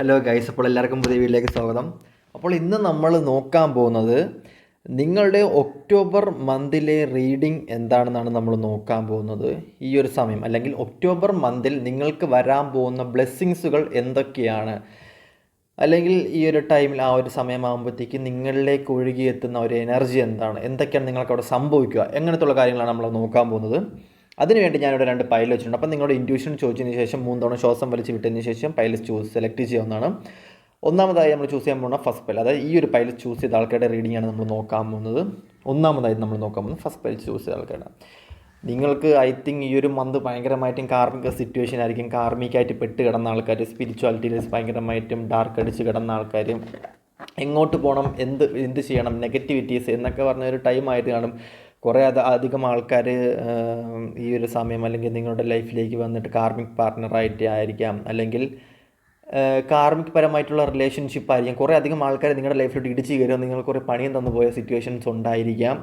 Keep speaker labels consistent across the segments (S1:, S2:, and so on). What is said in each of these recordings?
S1: Hello guys, അപ്പോൾ എല്ലാവർക്കും പുതിയ വീഡിയോയിലേക്ക് സ്വാഗതം. അപ്പോൾ ഇന്ന് നമ്മൾ നോക്കാൻ പോകുന്നത് നിങ്ങളുടെ ഒക്ടോബർ മന്തിലെ റീഡിംഗ് എന്താണെന്നാണ് നമ്മൾ നോക്കാൻ പോകുന്നത്. ഈ ഒരു സമയം അല്ലെങ്കിൽ ഒക്ടോബർ മന്തിൽ നിങ്ങൾക്ക് വരാൻ പോകുന്ന ബ്ലെസ്സിങ്സുകൾ എന്തൊക്കെയാണ്, അല്ലെങ്കിൽ ഈ ഒരു ടൈമിൽ ആ ഒരു സമയമാകുമ്പോഴത്തേക്ക് നിങ്ങളിലേക്ക് ഒഴുകിയെത്തുന്ന ഒരു എനർജി എന്തൊക്കെയാണ് നിങ്ങൾക്ക് അവിടെ സംഭവിക്കുക, എങ്ങനത്തുള്ള കാര്യങ്ങളാണ് നമ്മൾ നോക്കാൻ പോകുന്നത്. അതിനുവേണ്ടി ഞാനിവിടെ 2 പൈൽ വെച്ചിട്ടുണ്ട്. അപ്പം നിങ്ങളുടെ ഇൻറ്റ്യൂഷൻ ചോദിച്ചതിന് ശേഷം 3 തവണ ശ്വാസം വലിച്ച് വിട്ടതിന് ശേഷം പൈൽ സെലക്ട് ചെയ്യാവുന്നതാണ്. ഒന്നാമതായി നമ്മൾ ചൂസ് ചെയ്യാൻ പോകുന്ന ഫസ്റ്റ് പൈൽ, അതായത് ഈ ഒരു പൈൽ ചൂസ് ചെയ്ത ആൾക്കാരുടെ റീഡിംഗ് ആണ് നമ്മൾ നോക്കാൻ പോകുന്നത്. ഒന്നാമതായി നമ്മൾ നോക്കാൻ പോകുന്നത് ഫസ്റ്റ് പൈൽ ചൂസ് ചെയ്ത ആൾക്കാരുടെ. നിങ്ങൾക്ക് ഐ തിങ്ക് ഈ ഒരു മന്ത് ഭയങ്കരമായിട്ടും കാർമിക സിറ്റുവേഷൻ ആയിരിക്കും. കാർമികമായിട്ട് പെട്ട് കിടന്ന ആൾക്കാർ, സ്പിരിച്വാലിറ്റിയിൽ ഭയങ്കരമായിട്ടും ഡാർക്ക് അടിച്ച് കിടന്ന ആൾക്കാർ, എങ്ങോട്ട് പോകണം, എന്ത് ചെയ്യണം, നെഗറ്റിവിറ്റീസ് എന്നൊക്കെ പറഞ്ഞൊരു ടൈമായിട്ട് കാണും. കുറേ അധികം ആൾക്കാർ ഈ ഒരു സമയം അല്ലെങ്കിൽ നിങ്ങളുടെ ലൈഫിലേക്ക് വന്നിട്ട് കാർമിക് പാർട്ട്ണറായിട്ട് ആയിരിക്കാം, അല്ലെങ്കിൽ കാർമിക് പരമായിട്ടുള്ള റിലേഷൻഷിപ്പ് ആയിരിക്കാം. കുറേ അധികം ആൾക്കാർ നിങ്ങളുടെ ലൈഫിലോട്ട് ഇടിച്ച് കയറുക, നിങ്ങൾ കുറേ പണിയും തന്നു പോയ സിറ്റുവേഷൻസ് ഉണ്ടായിരിക്കാം.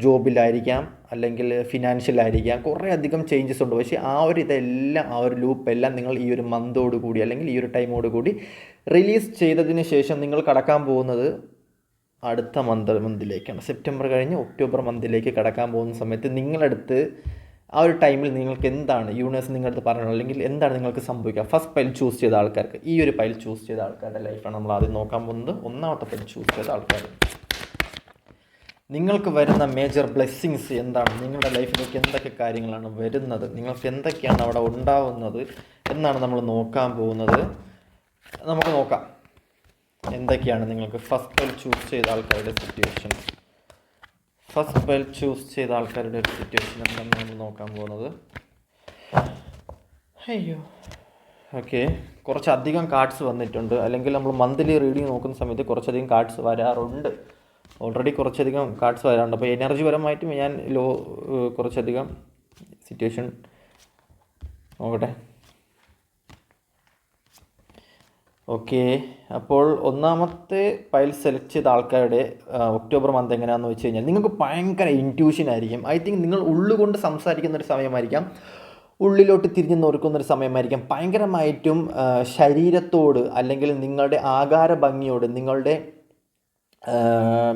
S1: ജോബിലായിരിക്കാം, അല്ലെങ്കിൽ ഫിനാൻഷ്യലായിരിക്കാം, കുറേ അധികം ചേഞ്ചസ് ഉണ്ട്. പക്ഷേ ഇതെല്ലാം ആ ഒരു ലൂപ്പെല്ലാം നിങ്ങൾ ഈ ഒരു മന്തോട് കൂടി അല്ലെങ്കിൽ ഈ ഒരു ടൈമോട് കൂടി റിലീസ് ചെയ്തതിന് ശേഷം നിങ്ങൾ കടക്കാൻ പോകുന്നത് അടുത്ത മന്തിലേക്കാണ്. സെപ്റ്റംബർ കഴിഞ്ഞ് ഒക്ടോബർ മന്തിലേക്ക് കടക്കാൻ പോകുന്ന സമയത്ത് നിങ്ങളടുത്ത് ആ ഒരു ടൈമിൽ നിങ്ങൾക്ക് എന്താണ് യൂണിവേഴ്സ് നിങ്ങളടുത്ത് പറയണം, അല്ലെങ്കിൽ എന്താണ് നിങ്ങൾക്ക് സംഭവിക്കുക. ഫസ്റ്റ് പൈൽ ചൂസ് ചെയ്ത ആൾക്കാർക്ക്, ഈ ഒരു പൈൽ ചൂസ് ചെയ്ത ആൾക്കാരുടെ ലൈഫാണ് നമ്മൾ ആദ്യം നോക്കാൻ പോകുന്നത്. ഒന്നാമത്തെ പൈൽ ചൂസ് ചെയ്ത ആൾക്കാർ, നിങ്ങൾക്ക് വരുന്ന മേജർ ബ്ലെസ്സിങ്സ് എന്താണ്, നിങ്ങളുടെ ലൈഫിലേക്ക് എന്തൊക്കെ കാര്യങ്ങളാണ് വരുന്നത്, നിങ്ങൾക്ക് എന്തൊക്കെയാണ് അവിടെ ഉണ്ടാവുന്നത് എന്നാണ് നമ്മൾ നോക്കാൻ പോകുന്നത്. നമുക്ക് നോക്കാം എന്തൊക്കെയാണ് നിങ്ങൾക്ക് ഫസ്റ്റ് പൈൽ ചൂസ് ചെയ്ത ആൾക്കാരുടെ സിറ്റുവേഷൻ. ഫസ്റ്റ് പൈൽ ചൂസ് ചെയ്ത ആൾക്കാരുടെ ഒരു സിറ്റുവേഷൻ എന്താണ് നമ്മൾ നോക്കാൻ പോകുന്നത്. അയ്യോ, ഓക്കെ, കുറച്ചധികം കാർഡ്സ് വന്നിട്ടുണ്ട്. അല്ലെങ്കിൽ നമ്മൾ മന്ത്ലി റീഡിങ് നോക്കുന്ന സമയത്ത് കുറച്ചധികം കാർഡ്സ് വരാറുണ്ട്. ഓൾറെഡി കുറച്ചധികം കാർഡ്സ് വരാറുണ്ട്. അപ്പോൾ എനർജി പരമായിട്ടും ഞാൻ കുറച്ചധികം സിറ്റുവേഷൻ നോക്കട്ടെ. ഓക്കെ, അപ്പോൾ ഒന്നാമത്തെ പൈൽ സെലക്ട് ചെയ്ത ആൾക്കാരുടെ ഒക്ടോബർ മന്ത് എങ്ങനെയാണെന്ന് വെച്ച് കഴിഞ്ഞാൽ നിങ്ങൾക്ക് ഭയങ്കര ഇൻറ്റ്യൂഷൻ ആയിരിക്കും. ഐ തിങ്ക് നിങ്ങൾ ഉള്ളുകൊണ്ട് സംസാരിക്കുന്നൊരു സമയമായിരിക്കാം, ഉള്ളിലോട്ട് തിരിഞ്ഞ് നോക്കുന്നൊരു സമയമായിരിക്കാം. ഭയങ്കരമായിട്ടും ശരീരത്തോട് അല്ലെങ്കിൽ നിങ്ങളുടെ ആകാര ഭംഗിയോട്, നിങ്ങളുടെ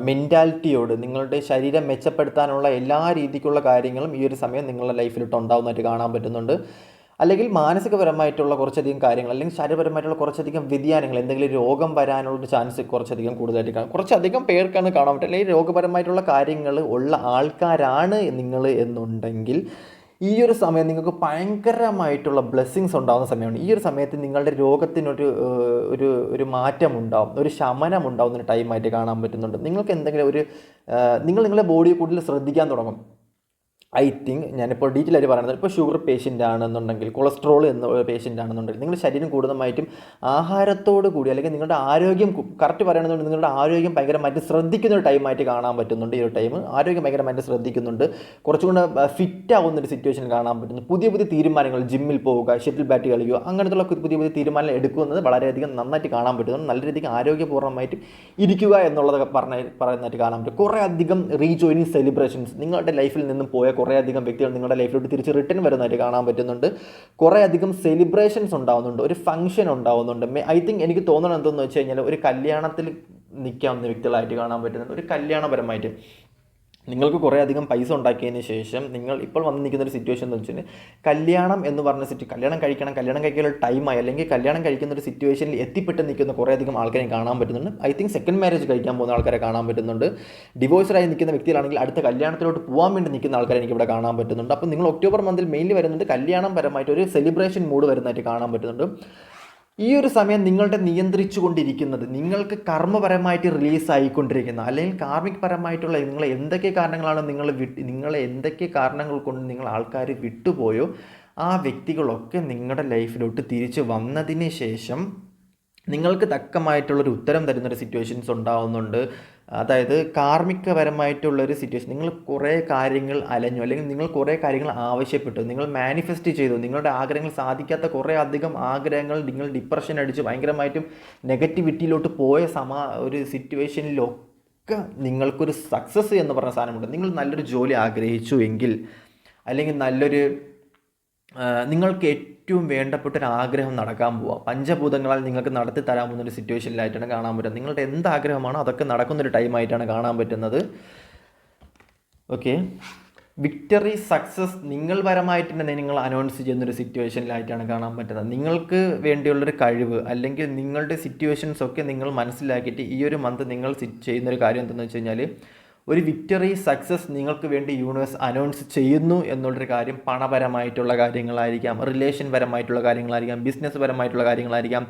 S1: മെൻറ്റാലിറ്റിയോട്, നിങ്ങളുടെ ശരീരം മെച്ചപ്പെടുത്താനുള്ള എല്ലാ രീതിക്കുള്ള കാര്യങ്ങളും ഈ ഒരു സമയം നിങ്ങളുടെ ലൈഫിലോട്ട് ഉണ്ടാവുന്നതായിട്ട് കാണാൻ പറ്റുന്നുണ്ട്. അല്ലെങ്കിൽ മാനസികപരമായിട്ടുള്ള കുറച്ചധികം കാര്യങ്ങൾ, അല്ലെങ്കിൽ ശരീരപരമായിട്ടുള്ള കുറച്ചധികം വ്യതിയാനങ്ങൾ, എന്തെങ്കിലും രോഗം വരാനുള്ള ചാൻസ് കുറച്ചധികം കൂടുതലായിട്ട് കാണാം. കുറച്ചധികം പേർക്കാണ് കാണാൻ പറ്റുക. അല്ലെങ്കിൽ രോഗപരമായിട്ടുള്ള കാര്യങ്ങൾ ഉള്ള ആൾക്കാരാണ് നിങ്ങൾ എന്നുണ്ടെങ്കിൽ ഈ ഒരു സമയം നിങ്ങൾക്ക് ഭയങ്കരമായിട്ടുള്ള ബ്ലെസ്സിങ്സ് ഉണ്ടാകുന്ന സമയമാണ്. ഈ ഒരു സമയത്ത് നിങ്ങളുടെ രോഗത്തിനൊരു ഒരു മാറ്റം ഉണ്ടാവും, ഒരു ശമനം ഉണ്ടാവുന്ന ഒരു ടൈമായിട്ട് കാണാൻ പറ്റുന്നുണ്ട്. നിങ്ങൾക്ക് എന്തെങ്കിലും നിങ്ങളുടെ ബോഡിയെ കൂടുതൽ ശ്രദ്ധിക്കാൻ തുടങ്ങും. ഐ തിങ്ക് ഞാനിപ്പോൾ ഡീറ്റെയിൽ ആയിട്ട് പറയുന്നത്, ഇപ്പോൾ ഷുഗർ പേഷ്യൻ്റ് ആണെന്നുണ്ടെങ്കിൽ, കൊളസ്ട്രോൾ എന്ന പേഷ്യൻ്റ് ആണെന്നുണ്ടെങ്കിൽ, നിങ്ങളുടെ ശരീരം കൂടുതലായിട്ടും ആഹാരത്തോട് കൂടി അല്ലെങ്കിൽ നിങ്ങളുടെ ആരോഗ്യം കറക്റ്റ് പറയണമെന്നുണ്ടെങ്കിൽ നിങ്ങളുടെ ആരോഗ്യം ഭയങ്കരമായിട്ട് ശ്രദ്ധിക്കുന്ന ഒരു ടൈമായിട്ട് കാണാൻ പറ്റുന്നുണ്ട്. ഈ ഒരു ടൈം ആരോഗ്യം ഭയങ്കരമായിട്ട് ശ്രദ്ധിക്കുന്നുണ്ട്. കുറച്ചുകൂടെ ഫിറ്റ് ആവുന്നൊരു സിറ്റുവേഷൻ കാണാൻ പറ്റുന്നു. പുതിയ തീരുമാനങ്ങൾ, ജിമ്മിൽ പോവുക, ഷട്ടിൽ ബാറ്റ് കളിക്കുക, അങ്ങനത്തുള്ള പുതിയ തീരുമാനങ്ങൾ എടുക്കുന്നത് വളരെയധികം നന്നായിട്ട് കാണാൻ പറ്റുന്നുണ്ട്. നല്ല രീതിക്ക് ആരോഗ്യപൂർണ്ണമായിട്ട് ഇരിക്കുക എന്നുള്ളതൊക്കെ പറയുന്നതായിട്ട് കാണാൻ പറ്റും. കുറേ അധികം റീജോയിനിങ് സെലിബ്രേഷൻസ്, നിങ്ങളുടെ ലൈഫിൽ നിന്നും പോയ കുറേ അധികം വ്യക്തികൾ നിങ്ങളുടെ ലൈഫിലോട്ട് തിരിച്ച് റിട്ടേൺ വരുന്നതായിട്ട് കാണാൻ പറ്റുന്നുണ്ട്. കുറേ അധികം സെലിബ്രേഷൻസ് ഉണ്ടാവുന്നുണ്ട്, ഒരു ഫംഗ്ഷൻ ഉണ്ടാവുന്നുണ്ട്. ഐ തിങ്ക് എനിക്ക് തോന്നണം എന്തെന്ന് വെച്ച് കഴിഞ്ഞാൽ ഒരു കല്യാണത്തിൽ നിൽക്കാവുന്ന വ്യക്തികളായിട്ട് കാണാൻ പറ്റുന്നുണ്ട്. ഒരു കല്യാണപരമായിട്ട് നിങ്ങൾക്ക് കുറേ അധികം പൈസ ഉണ്ടാക്കിയതിന് ശേഷം നിങ്ങൾ ഇപ്പോൾ വന്ന് നിൽക്കുന്ന ഒരു സിറ്റുവേഷൻ എന്ന് വെച്ചാൽ കല്യാണം എന്ന് പറഞ്ഞ കല്യാണം കഴിക്കാനുള്ള ടൈമായി, അല്ലെങ്കിൽ കല്യാണം കഴിക്കുന്ന ഒരു സിറ്റുവേഷനിൽ എത്തിപ്പെട്ട് നിൽക്കുന്ന കുറേ അധികം ആൾക്കാരെ കാണാൻ പറ്റുന്നുണ്ട്. ഐ തിങ്ക് സെക്കൻഡ് മാരേജ് കഴിക്കാൻ പോകുന്ന ആൾക്കാരെ കാണാൻ പറ്റുന്നുണ്ട്. ഡിവോഴ്സായി നിൽക്കുന്ന വ്യക്തികളാണെങ്കിൽ അടുത്ത കല്യാണത്തിലോട്ട് പോകാൻ വേണ്ടി നിൽക്കുന്ന ആൾക്കാരെ എനിക്ക് ഇവിടെ കാണാൻ പറ്റുന്നുണ്ട്. അപ്പോൾ നിങ്ങൾ ഒക്ടോബർ മന്തിൽ മെയിൻലി വരുന്നത് കല്യാണം പരമായിട്ട് ഒരു സെലിബ്രേഷൻ മൂഡ് വരുന്നതായിട്ട് കാണാൻ പറ്റുന്നുണ്ട്. ഈ ഒരു സമയം നിങ്ങളുടെ നിയന്ത്രിച്ചു കൊണ്ടിരിക്കുന്നത്, നിങ്ങൾക്ക് കർമ്മപരമായിട്ട് റിലീസായിക്കൊണ്ടിരിക്കുന്ന, അല്ലെങ്കിൽ കാർമിക് പരമായിട്ടുള്ള എന്തൊക്കെ കാരണങ്ങളാണ് നിങ്ങളെ എന്തൊക്കെ കാരണങ്ങൾ കൊണ്ട് നിങ്ങൾ ആൾക്കാർ വിട്ടുപോയോ ആ വ്യക്തികളൊക്കെ നിങ്ങളുടെ ലൈഫിലോട്ട് തിരിച്ച് വന്നതിന് ശേഷം നിങ്ങൾക്ക് തക്കമായിട്ടുള്ളൊരു ഉത്തരം തരുന്നൊരു സിറ്റുവേഷൻസ് ഉണ്ടാകുന്നുണ്ട്. അതായത് കാർമികപരമായിട്ടുള്ളൊരു സിറ്റുവേഷൻ, നിങ്ങൾ കുറേ കാര്യങ്ങൾ അലഞ്ഞു, അല്ലെങ്കിൽ നിങ്ങൾ കുറേ കാര്യങ്ങൾ ആവശ്യപ്പെട്ടു, നിങ്ങൾ മാനിഫെസ്റ്റ് ചെയ്തു, നിങ്ങളുടെ ആഗ്രഹങ്ങൾ സാധിക്കാത്ത കുറേ അധികം ആഗ്രഹങ്ങൾ നിങ്ങൾ ഡിപ്രഷൻ അടിച്ച് ഭയങ്കരമായിട്ടും നെഗറ്റിവിറ്റിയിലോട്ട് പോയ ഒരു സിറ്റുവേഷനിലൊക്കെ നിങ്ങൾക്കൊരു സക്സസ് എന്ന് പറഞ്ഞ സാധനമുണ്ട്. നിങ്ങൾ നല്ലൊരു ജോലി ആഗ്രഹിച്ചു എങ്കിൽ, അല്ലെങ്കിൽ നല്ലൊരു നിങ്ങൾക്ക് ഏറ്റവും വേണ്ടപ്പെട്ട ഒരു ആഗ്രഹം നടക്കാൻ പോവുക. പഞ്ചഭൂതങ്ങളാൽ നിങ്ങൾക്ക് നടത്തി തരാൻ പോകുന്നൊരു സിറ്റുവേഷനിലായിട്ടാണ് കാണാൻ പറ്റുന്നത്. നിങ്ങളുടെ എന്ത് ആഗ്രഹമാണോ അതൊക്കെ നടക്കുന്നൊരു ടൈമായിട്ടാണ് കാണാൻ പറ്റുന്നത്. ഓക്കെ, വിക്ടറി സക്സസ് നിങ്ങൾ പരമായിട്ട് തന്നെ നിങ്ങൾ അനൗൺസ് ചെയ്യുന്നൊരു സിറ്റുവേഷനിലായിട്ടാണ് കാണാൻ പറ്റുന്നത്. നിങ്ങൾക്ക് വേണ്ടിയുള്ളൊരു കഴിവ് അല്ലെങ്കിൽ നിങ്ങളുടെ സിറ്റുവേഷൻസ് ഒക്കെ നിങ്ങൾ മനസ്സിലാക്കിയിട്ട് ഈ ഒരു മന്ത് നിങ്ങൾ ചെയ്യുന്നൊരു കാര്യം എന്തെന്ന് വെച്ച് കഴിഞ്ഞാൽ ഒരു വിക്ടറി സക്സസ് നിങ്ങൾക്ക് വേണ്ടി യൂണിവേഴ്സ് അനൗൺസ് ചെയ്യുന്നു എന്നുള്ളൊരു കാര്യം പണപരമായിട്ടുള്ള കാര്യങ്ങളായിരിക്കാം, റിലേഷൻ പരമായിട്ടുള്ള കാര്യങ്ങളായിരിക്കാം, ബിസിനസ് പരമായിട്ടുള്ള കാര്യങ്ങളായിരിക്കാം,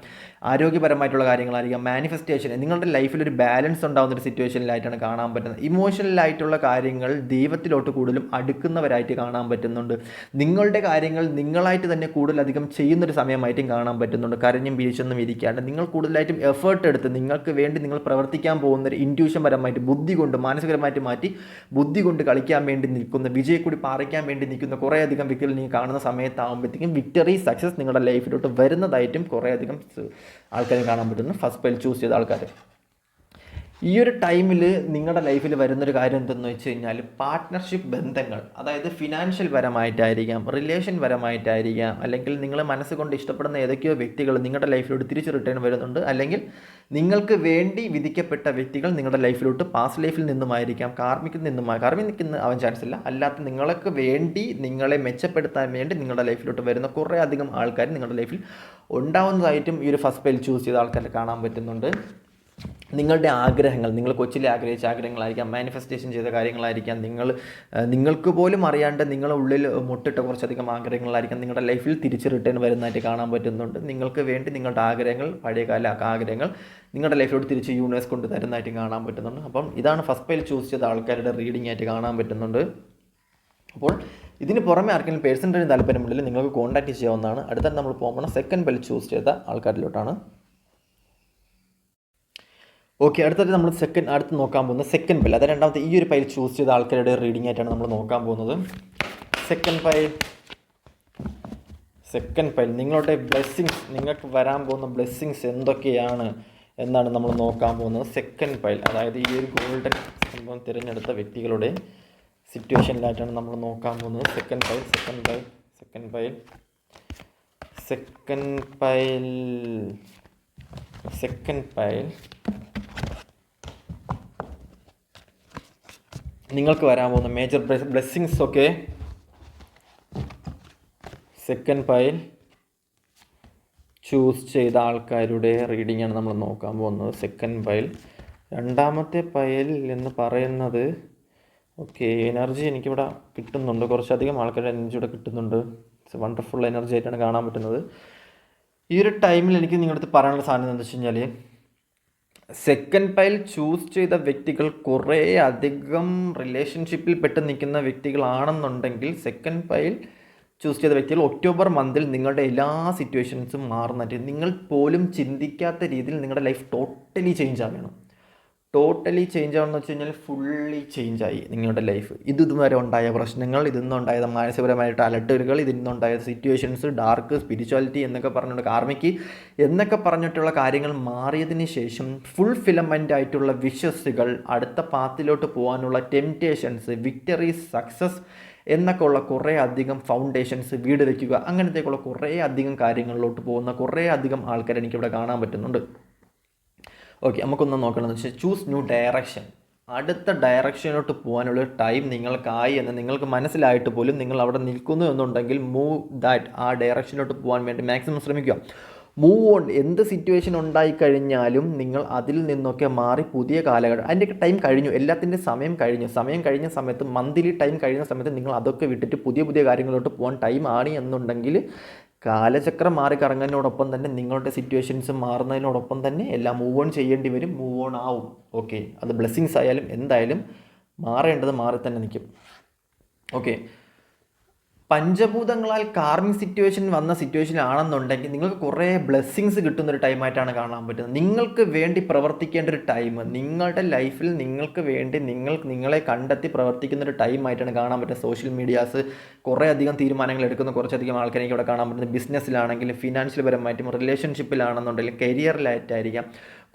S1: ആരോഗ്യപരമായിട്ടുള്ള കാര്യങ്ങളായിരിക്കാം, മാനിഫെസ്റ്റേഷൻ. നിങ്ങളുടെ ലൈഫിൽ ഒരു ബാലൻസ് ഉണ്ടാകുന്ന ഒരു സിറ്റുവേഷനിലായിട്ടാണ് കാണാൻ പറ്റുന്നത്. ഇമോഷണലായിട്ടുള്ള കാര്യങ്ങൾ ദൈവത്തിലോട്ട് കൂടുതലും അടുക്കുന്നവരായിട്ട് കാണാൻ പറ്റുന്നുണ്ട്. നിങ്ങളുടെ കാര്യങ്ങൾ നിങ്ങളായിട്ട് തന്നെ കൂടുതലധികം ചെയ്യുന്നൊരു സമയമായിട്ടും കാണാൻ പറ്റുന്നുണ്ട്. കരഞ്ഞും പിരിച്ചൊന്നും ഇരിക്കാണ്ട് നിങ്ങൾ കൂടുതലായിട്ടും എഫേർട്ട് എടുത്ത് നിങ്ങൾക്ക് വേണ്ടി നിങ്ങൾ പ്രവർത്തിക്കാൻ പോകുന്നൊരു ഇൻറ്റ്യൂഷൻ പരമായിട്ട് ബുദ്ധി കൊണ്ട് മാനസികപരമായിട്ട് മാറ്റി ബുദ്ധി കൊണ്ട് കളിക്കാൻ വേണ്ടി നിൽക്കുന്ന, വിജയക്കൂടി പാറിക്കാൻ വേണ്ടി നിൽക്കുന്ന കുറേയധികം വ്യക്തികൾ നിങ്ങൾ കാണുന്ന സമയത്താകുമ്പോഴത്തേക്കും വിക്ടറി സക്സസ് നിങ്ങളുടെ ലൈഫിലോട്ട് വരുന്നതായിട്ടും കുറേയധികം ആൾക്കാരെ കാണാൻ പറ്റുന്നു. ഫസ്റ്റ് പൈൽ ചൂസ് ചെയ്ത ആൾക്കാർ ഈ ഒരു ടൈമിൽ നിങ്ങളുടെ ലൈഫിൽ വരുന്നൊരു കാര്യം എന്തെന്ന് വെച്ച് കഴിഞ്ഞാൽ പാർട്ട്ണർഷിപ്പ് ബന്ധങ്ങൾ, അതായത് ഫിനാൻഷ്യൽ പരമായിട്ടായിരിക്കാം, റിലേഷൻ പരമായിട്ടായിരിക്കാം, അല്ലെങ്കിൽ നിങ്ങൾ മനസ്സുകൊണ്ട് ഇഷ്ടപ്പെടുന്ന ഏതൊക്കെയോ വ്യക്തികൾ നിങ്ങളുടെ ലൈഫിലോട്ട് തിരിച്ച് റിട്ടേൺ വരുന്നുണ്ട്. അല്ലെങ്കിൽ നിങ്ങൾക്ക് വേണ്ടി വിധിക്കപ്പെട്ട വ്യക്തികൾ നിങ്ങളുടെ ലൈഫിലോട്ട് പാസ്റ്റ് ലൈഫിൽ നിന്നുമായിരിക്കാം, കാർമിക്കിൽ നിൽക്കുന്ന ആവാൻ ചാൻസ് ഇല്ല, അല്ലാത്ത നിങ്ങൾക്ക് വേണ്ടി നിങ്ങളെ മെച്ചപ്പെടുത്താൻ വേണ്ടി നിങ്ങളുടെ ലൈഫിലോട്ട് വരുന്ന കുറേ അധികം ആൾക്കാർ നിങ്ങളുടെ ലൈഫിൽ ഉണ്ടാവുന്നതായിട്ടും ഈ ഒരു ഫസ്റ്റ് പേൽ ചൂസ് ചെയ്ത ആൾക്കാരെ കാണാൻ പറ്റുന്നുണ്ട്. നിങ്ങളുടെ ആഗ്രഹങ്ങൾ, നിങ്ങൾ കൊച്ചിലെ ആഗ്രഹിച്ച ആഗ്രഹങ്ങളായിരിക്കാം, മാനിഫെസ്റ്റേഷൻ ചെയ്ത കാര്യങ്ങളായിരിക്കാം, നിങ്ങൾക്ക് പോലും അറിയാണ്ട് നിങ്ങളുടെ ഉള്ളിൽ മുട്ടിട്ട കുറച്ചധികം ആഗ്രഹങ്ങളായിരിക്കാം നിങ്ങളുടെ ലൈഫിൽ തിരിച്ച് റിട്ടേൺ വരുന്നതായിട്ട് കാണാൻ പറ്റുന്നുണ്ട്. നിങ്ങൾക്ക് വേണ്ടി നിങ്ങളുടെ ആഗ്രഹങ്ങൾ, പഴയകാല ആഗ്രഹങ്ങൾ നിങ്ങളുടെ ലൈഫിലോട്ട് തിരിച്ച് യൂണിവേഴ്സ് കൊണ്ട് തരുന്നതായിട്ട് കാണാൻ പറ്റുന്നുണ്ട്. അപ്പം ഇതാണ് ഫസ്റ്റ് പേൽ ചൂസ് ചെയ്ത ആൾക്കാരുടെ റീഡിംഗ് ആയിട്ട് കാണാൻ പറ്റുന്നുണ്ട്. അപ്പോൾ ഇതിന് പുറമെ ആർക്കെങ്കിലും പേഴ്സണൽ താല്പര്യമുണ്ടെങ്കിൽ നിങ്ങൾക്ക് കോൺടാക്ട് ചെയ്യാവുന്നതാണ്. അടുത്ത നമ്മൾ പോകുമ്പോൾ സെക്കൻഡ് പേൽ ചൂസ് ചെയ്ത ആൾക്കാരിലോട്ടാണ്. ഓക്കെ, അടുത്തത് നമ്മൾ അടുത്ത് നോക്കാൻ പോകുന്നത് സെക്കൻഡ് പൈൽ. അത് രണ്ടാമത്തെ ഈ ഒരു പൈൽ ചൂസ് ചെയ്ത ആൾക്കാരുടെ റീഡിംഗ് ആയിട്ടാണ് നമ്മൾ നോക്കാൻ പോകുന്നത്. സെക്കൻഡ് പൈൽ നിങ്ങളുടെ ബ്ലെസ്സിങ്സ്, നിങ്ങൾക്ക് വരാൻ പോകുന്ന ബ്ലെസ്സിങ്സ് എന്തൊക്കെയാണ് എന്നാണ് നമ്മൾ നോക്കാൻ പോകുന്നത്. സെക്കൻഡ് പൈൽ, അതായത് ഈ ഒരു ഗോൾഡൻ സംഭവം തിരഞ്ഞെടുത്ത വ്യക്തികളുടെ സിറ്റുവേഷനിലായിട്ടാണ് നമ്മൾ നോക്കാൻ പോകുന്നത്. സെക്കൻഡ് പൈൽ നിങ്ങൾക്ക് വരാൻ പോകുന്ന മേജർ ബ്ലെസ്സിങ്സ് ഒക്കെ സെക്കൻഡ് പൈൽ ചൂസ് ചെയ്ത ആൾക്കാരുടെ റീഡിംഗ് ആണ് നമ്മൾ നോക്കാൻ പോകുന്നത്. Second pile. രണ്ടാമത്തെ പൈൽ എന്ന് പറയുന്നത് ഓക്കെ, എനർജി എനിക്കിവിടെ കിട്ടുന്നുണ്ട്, കുറച്ചധികം ആൾക്കാരുടെ എനർജി ഇവിടെ കിട്ടുന്നുണ്ട്. ഇറ്റ്സ് വണ്ടർഫുൾ എനർജി ആയിട്ടാണ് കാണാൻ പറ്റുന്നത്. ഈ ഒരു ടൈമിൽ എനിക്ക് നിങ്ങളുടെ അടുത്ത് പറയാനുള്ള സാധനം എന്താണെന്ന് വെച്ച് കഴിഞ്ഞാൽ സെക്കൻഡ് പൈൽ ചൂസ് ചെയ്ത വ്യക്തികൾ കുറേ അധികം റിലേഷൻഷിപ്പിൽ പെട്ട് നിൽക്കുന്ന വ്യക്തികളാണെന്നുണ്ടെങ്കിൽ സെക്കൻഡ് പൈൽ ചൂസ് ചെയ്ത വ്യക്തികൾ ഒക്ടോബർ മന്തിൽ നിങ്ങളുടെ എല്ലാ സിറ്റുവേഷൻസും മാറുന്നിട്ട് നിങ്ങൾ പോലും ചിന്തിക്കാത്ത രീതിയിൽ നിങ്ങളുടെ ലൈഫ് ടോട്ടലി ചേഞ്ച് ആവണം. ടോട്ടലി ചേഞ്ച് ആവണമെന്ന് വെച്ച് കഴിഞ്ഞാൽ ഫുള്ളി ചേഞ്ചായി നിങ്ങളുടെ ലൈഫ്. ഇതുവരെ ഉണ്ടായ പ്രശ്നങ്ങൾ, ഇതിന്നുണ്ടായ മാനസികപരമായിട്ട് അലട്ടലുകൾ, ഇതിന്നുണ്ടായ സിറ്റുവേഷൻസ്, ഡാർക്ക് സ്പിരിച്വാലിറ്റി എന്നൊക്കെ പറഞ്ഞിട്ട് കാർമിക്ക് എന്നൊക്കെ പറഞ്ഞിട്ടുള്ള കാര്യങ്ങൾ മാറിയതിന് ശേഷം ഫുൾഫിലമെൻ്റ് ആയിട്ടുള്ള വിഷസ്സുകൾ, അടുത്ത പാത്തിലോട്ട് പോകാനുള്ള ടെംപ്റ്റേഷൻസ്, വിക്ടറി, സക്സസ് എന്നൊക്കെ ഉള്ള കുറേ അധികം ഫൗണ്ടേഷൻസ്, വീട് വയ്ക്കുക, അങ്ങനത്തേക്കുള്ള കുറേ അധികം കാര്യങ്ങളിലോട്ട് പോകുന്ന കുറേ അധികം ആൾക്കാരെ എനിക്കിവിടെ കാണാൻ പറ്റുന്നുണ്ട്. ഓക്കെ, നമുക്കൊന്ന് നോക്കണമെന്ന് വെച്ചാൽ ചൂസ് ന്യൂ ഡയറക്ഷൻ. അടുത്ത ഡയറക്ഷനിലോട്ട് പോകാനുള്ള ടൈം നിങ്ങൾക്കായി എന്ന് നിങ്ങൾക്ക് മനസ്സിലായിട്ട് പോലും നിങ്ങൾ അവിടെ നിൽക്കുന്നു എന്നുണ്ടെങ്കിൽ മൂവ് ദാറ്റ്, ആ ഡയറക്ഷനിലോട്ട് പോകാൻ വേണ്ടി മാക്സിമം ശ്രമിക്കുക. Move on. എന്ത് സിറ്റുവേഷൻ ഉണ്ടായിക്കഴിഞ്ഞാലും നിങ്ങൾ അതിൽ നിന്നൊക്കെ മാറി പുതിയ കാലഘട്ടം, അതിൻ്റെയൊക്കെ ടൈം കഴിഞ്ഞു, എല്ലാത്തിൻ്റെ സമയം കഴിഞ്ഞ സമയത്ത്, മന്ത്ലി ടൈം കഴിയുന്ന സമയത്ത് നിങ്ങൾ അതൊക്കെ വിട്ടിട്ട് പുതിയ കാര്യങ്ങളിലോട്ട് പോകാൻ ടൈം ആണ് എന്നുണ്ടെങ്കിൽ കാലചക്രം മാറി കറങ്ങുന്നതിനോടൊപ്പം തന്നെ നിങ്ങളുടെ സിറ്റുവേഷൻസ് മാറുന്നതിനോടൊപ്പം തന്നെ എല്ലാം മൂവ് ഓൺ ചെയ്യേണ്ടി വരും, മൂവ് ഓൺ ആവും. ഓക്കെ, അത് ബ്ലെസ്സിങ്സ് ആയാലും എന്തായാലും മാറേണ്ടത് മാറി തന്നെ നിൽക്കും. ഓക്കെ, പഞ്ചഭൂതങ്ങളാൽ കാർമിക് സിറ്റുവേഷൻ വന്ന സിറ്റുവേഷനാണെന്നുണ്ടെങ്കിൽ നിങ്ങൾക്ക് കുറേ ബ്ലെസ്സിങ്സ് കിട്ടുന്നൊരു ടൈമായിട്ടാണ് കാണാൻ പറ്റുന്നത്. നിങ്ങൾക്ക് വേണ്ടി പ്രവർത്തിക്കേണ്ട ഒരു ടൈം, നിങ്ങളുടെ ലൈഫിൽ നിങ്ങൾക്ക് വേണ്ടി നിങ്ങളെ കണ്ടെത്തി പ്രവർത്തിക്കുന്നൊരു ടൈമായിട്ടാണ് കാണാൻ പറ്റുന്നത്. സോഷ്യൽ മീഡിയാസ് കുറേ അധികം തീരുമാനങ്ങൾ എടുക്കുന്ന കുറച്ചധികം ആൾക്കാരെ ഇവിടെ കാണാൻ പറ്റുന്നത്. ബിസിനസ്സിലാണെങ്കിലും, ഫിനാൻഷ്യൽ പരമായിട്ടും, റിലേഷൻഷിപ്പിലാണെന്നുണ്ടെങ്കിലും, കരിയറിലായിട്ടായിരിക്കാം,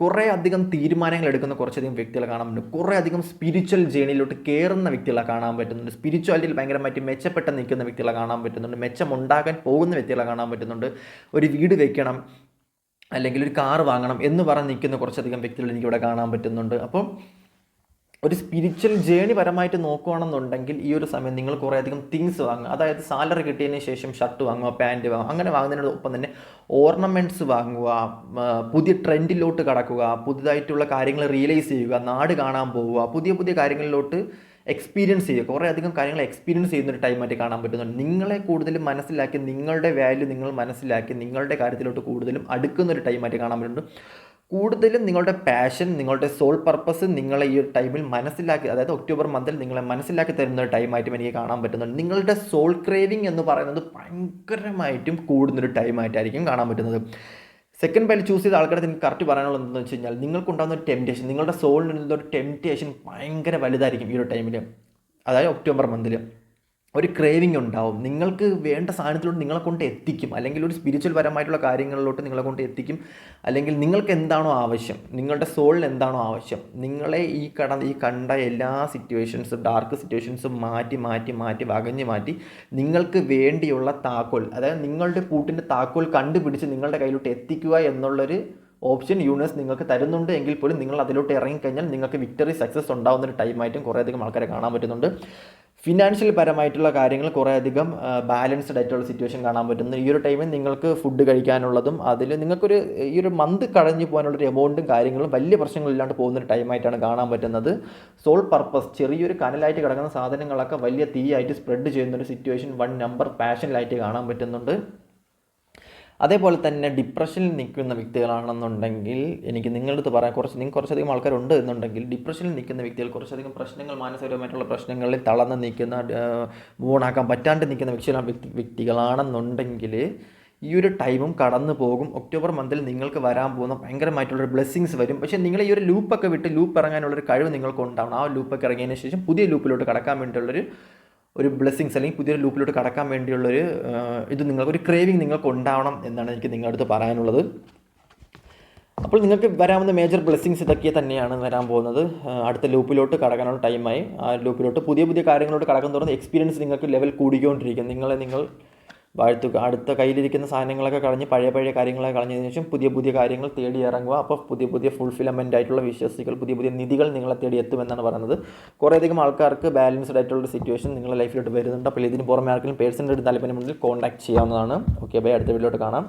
S1: കുറേ അധികം തീരുമാനങ്ങൾ എടുക്കുന്ന കുറച്ചധികം വ്യക്തികളെ കാണാൻ പറ്റും. കുറേ അധികം സ്പിരിച്വൽ ജേണിയിലോട്ട് കയറുന്ന വ്യക്തികളെ കാണാൻ പറ്റുന്നുണ്ട്. സ്പിരിച്വാലിറ്റിയിൽ ഭയങ്കരമായിട്ട് മെച്ചപ്പെട്ട് നിൽക്കുന്ന വ്യക്തികളെ കാണാൻ പറ്റുന്നുണ്ട്. മെച്ചമുണ്ടാകാൻ പോകുന്ന വ്യക്തികളെ കാണാൻ പറ്റുന്നുണ്ട്. ഒരു വീട് വെക്കണം അല്ലെങ്കിൽ ഒരു കാർ വാങ്ങണം എന്ന് പറഞ്ഞ് നിൽക്കുന്ന കുറച്ചധികം വ്യക്തികൾ എനിക്കിവിടെ കാണാൻ പറ്റുന്നുണ്ട്. അപ്പം ഒരു സ്പിരിച്വൽ ജേണി പരമായിട്ട് നോക്കുകയാണെന്നുണ്ടെങ്കിൽ ഈ ഒരു സമയം നിങ്ങൾ കുറേയധികം തിങ്സ് വാങ്ങുക. അതായത് സാലറി കിട്ടിയതിന് ശേഷം ഷർട്ട് വാങ്ങുക, പാൻറ്റ് വാങ്ങുക. അങ്ങനെ വാങ്ങുന്നതിനോടൊപ്പം തന്നെ ഓർണമെൻറ്റ്സ് വാങ്ങുക, പുതിയ ട്രെൻഡിലോട്ട് കടക്കുക, പുതുതായിട്ടുള്ള കാര്യങ്ങൾ റിയലൈസ് ചെയ്യുക, നാട് കാണാൻ പോവുക, പുതിയ പുതിയ കാര്യങ്ങളിലോട്ട് എക്സ്പീരിയൻസ് ചെയ്യുക. കുറേ അധികം കാര്യങ്ങൾ എക്സ്പീരിയൻസ് ചെയ്യുന്നൊരു ടൈമായിട്ട് കാണാൻ പറ്റുന്നുണ്ട്. നിങ്ങളെ കൂടുതലും മനസ്സിലാക്കി, നിങ്ങളുടെ വാല്യൂ നിങ്ങൾ മനസ്സിലാക്കി, നിങ്ങളുടെ കാര്യത്തിലോട്ട് കൂടുതലും അടുക്കുന്നൊരു ടൈമായിട്ട് കാണാൻ പറ്റുന്നുണ്ട്. കൂടുതലും നിങ്ങളുടെ പാഷൻ, നിങ്ങളുടെ സോൾ പർപ്പസ് നിങ്ങളെ ഈ ഒരു ടൈമിൽ മനസ്സിലാക്കി, അതായത് ഒക്ടോബർ മന്തിൽ നിങ്ങളെ മനസ്സിലാക്കി തരുന്ന ഒരു ടൈമായിട്ടും എനിക്ക് കാണാൻ പറ്റുന്നുണ്ട്. നിങ്ങളുടെ സോൾ ക്രേവിങ് എന്ന് പറയുന്നത് ഭയങ്കരമായിട്ടും കൂടുന്നൊരു ടൈമായിട്ടായിരിക്കും കാണാൻ പറ്റുന്നത്. സെക്കൻഡ് ബൈൽ ചൂസ് ചെയ്ത ആൾക്കാരെ നിങ്ങൾക്ക് കറക്റ്റ് പറയാനുള്ളത് എന്താണെന്ന് വെച്ച് കഴിഞ്ഞാൽ, നിങ്ങൾക്കുണ്ടാകുന്ന ഒരു ടെംപ്റ്റേഷൻ, നിങ്ങളുടെ സോളിൽ നിന്നൊരു ടെംപ്റ്റേഷൻ ഭയങ്കര വലുതായിരിക്കും ഈ ഒരു ടൈമിൽ, അതായത് ഒക്ടോബർ മന്തിൽ. ഒരു ക്രേവിങ് ഉണ്ടാവും, നിങ്ങൾക്ക് വേണ്ട സാധനത്തിലോട്ട് നിങ്ങളെ കൊണ്ട് എത്തിക്കും, അല്ലെങ്കിൽ ഒരു സ്പിരിച്വൽ പരമായിട്ടുള്ള കാര്യങ്ങളിലോട്ട് നിങ്ങളെ കൊണ്ട് എത്തിക്കും. അല്ലെങ്കിൽ നിങ്ങൾക്ക് എന്താണോ ആവശ്യം, നിങ്ങളുടെ സോളിന് എന്താണോ ആവശ്യം, നിങ്ങളെ ഈ കണ്ട എല്ലാ സിറ്റുവേഷൻസും, ഡാർക്ക് സിറ്റുവേഷൻസും മാറ്റി വകഞ്ഞ് മാറ്റി നിങ്ങൾക്ക് വേണ്ടിയുള്ള താക്കോൽ, അതായത് നിങ്ങളുടെ കൂട്ടിൻ്റെ താക്കോൽ കണ്ടുപിടിച്ച് നിങ്ങളുടെ കയ്യിലോട്ട് എത്തിക്കുക എന്നുള്ളൊരു ഓപ്ഷൻ യൂണിവേഴ്സ് നിങ്ങൾക്ക് തരുന്നുണ്ട്. എങ്കിൽ പോലും നിങ്ങൾ അതിലോട്ട് ഇറങ്ങിക്കഴിഞ്ഞാൽ നിങ്ങൾക്ക് വിക്ടറി സക്സസ് ഉണ്ടാകുന്നൊരു ടൈമായിട്ടും കുറേയധികം ആൾക്കാരെ കാണാൻ പറ്റുന്നുണ്ട്. ഫിനാൻഷ്യൽ പരമായിട്ടുള്ള കാര്യങ്ങൾ കുറേയധികം ബാലൻസ്ഡ് ആയിട്ടുള്ള സിറ്റുവേഷൻ കാണാൻ പറ്റുന്നു. ഈ ഒരു ടൈമിൽ നിങ്ങൾക്ക് ഫുഡ് കഴിക്കാനുള്ളതും അതിൽ നിങ്ങൾക്കൊരു ഈ ഒരു മന്ത് കഴിഞ്ഞ് പോകാനുള്ളൊരു എമൗണ്ടും കാര്യങ്ങളും വലിയ പ്രശ്നങ്ങളില്ലാണ്ട് പോകുന്നൊരു ടൈമായിട്ടാണ് കാണാൻ പറ്റുന്നത്. സോൾ പർപ്പസ്, ചെറിയൊരു കനലായിട്ട് കിടക്കുന്ന സാധനങ്ങളൊക്കെ വലിയ തീയായിട്ട് സ്പ്രെഡ് ചെയ്യുന്നൊരു സിറ്റുവേഷൻ 1 നമ്പർ പാഷനിലായിട്ട് കാണാൻ പറ്റുന്നുണ്ട്. അതേപോലെ തന്നെ ഡിപ്രഷനിൽ നിൽക്കുന്ന വ്യക്തികളാണെന്നുണ്ടെങ്കിൽ എനിക്ക് നിങ്ങളുടെ അടുത്ത് പറയാൻ കുറച്ചധികം ആൾക്കാരുണ്ട് എന്നുണ്ടെങ്കിൽ, ഡിപ്രഷനിൽ നിൽക്കുന്ന വ്യക്തികൾ, കുറച്ചധികം പ്രശ്നങ്ങൾ, മാനസികപരമായിട്ടുള്ള പ്രശ്നങ്ങളിൽ തളർന്ന് നിൽക്കുന്ന, മൂണാക്കാൻ പറ്റാണ്ട് നിൽക്കുന്ന വ്യക്തികളാണെന്നുണ്ടെങ്കിൽ ഈ ഒരു ടൈമും കടന്നു പോകും. ഒക്ടോബർ മന്തിൽ നിങ്ങൾക്ക് വരാൻ പോകുന്ന ഭയങ്കരമായിട്ടുള്ളൊരു ബ്ലെസ്സിങ്സ് വരും. പക്ഷേ നിങ്ങൾ ഈ ഒരു ലൂപ്പൊക്കെ വിട്ട് ലൂപ്പ് ഇറങ്ങാനുള്ളൊരു കഴിവ് നിങ്ങൾക്ക് ഉണ്ടാവണം. ആ ലൂപ്പൊക്കെ ഇറങ്ങിയതിന് ശേഷം പുതിയ ലൂപ്പിലോട്ട് കടക്കാൻ വേണ്ടിയുള്ളൊരു ബ്ലെസ്സിങ്സ്, അല്ലെങ്കിൽ പുതിയൊരു ലൂപ്പിലോട്ട് കടക്കാൻ വേണ്ടിയുള്ളൊരു നിങ്ങൾക്കൊരു ക്രേവിങ് നിങ്ങൾക്ക് ഉണ്ടാവണം എന്നാണ് എനിക്ക് നിങ്ങളുടെ അടുത്ത് പറയാനുള്ളത്. അപ്പോൾ നിങ്ങൾക്ക് വരാവുന്ന മേജർ ബ്ലെസ്സിങ്സ് ഇതൊക്കെ തന്നെയാണ് വരാൻ പോകുന്നത്. അടുത്ത ലൂപ്പിലോട്ട് കടക്കാനുള്ള ടൈമായി. ആ ലൂപ്പിലോട്ട് പുതിയ കാര്യങ്ങളോട്ട് കടക്കാൻ തുടങ്ങുന്ന എക്സ്പീരിയൻസ് നിങ്ങൾക്ക് ലെവൽ കൂടിക്കൊണ്ടിരിക്കും. നിങ്ങൾ വാഴ്ത്തുക. അടുത്ത കയ്യിലിരിക്കുന്ന സാധനങ്ങളൊക്കെ കളഞ്ഞ് പഴയ കാര്യങ്ങളൊക്കെ കളഞ്ഞതിന് ശേഷം പുതിയ കാര്യങ്ങൾ തേടി ഇറങ്ങുക. അപ്പോൾ പുതിയ ഫുൾഫിലമെൻ്റ് ആയിട്ടുള്ള വിശ്വസികൾ, പുതിയ നിധികൾ നിങ്ങളെ തേടി എത്തുമെന്നാണ് പറയുന്നത്. കുറേയധികം ആൾക്കാർക്ക് ബാലൻസ്ഡ് ആയിട്ടുള്ള സിറ്റുവേഷൻ നിങ്ങളുടെ ലൈഫിലോട്ട് വരുന്നുണ്ട്. അപ്പോൾ ഇതിന് പുറമെ ആർക്കെങ്കിലും പേഴ്സണൽ താല്പര്യമുണ്ടെങ്കിൽ കോൺടാക്ട് ചെയ്യാവുന്നതാണ്. ഓക്കെ ബൈ, അടുത്ത വീഡിയോയിലോട്ട് കാണാം.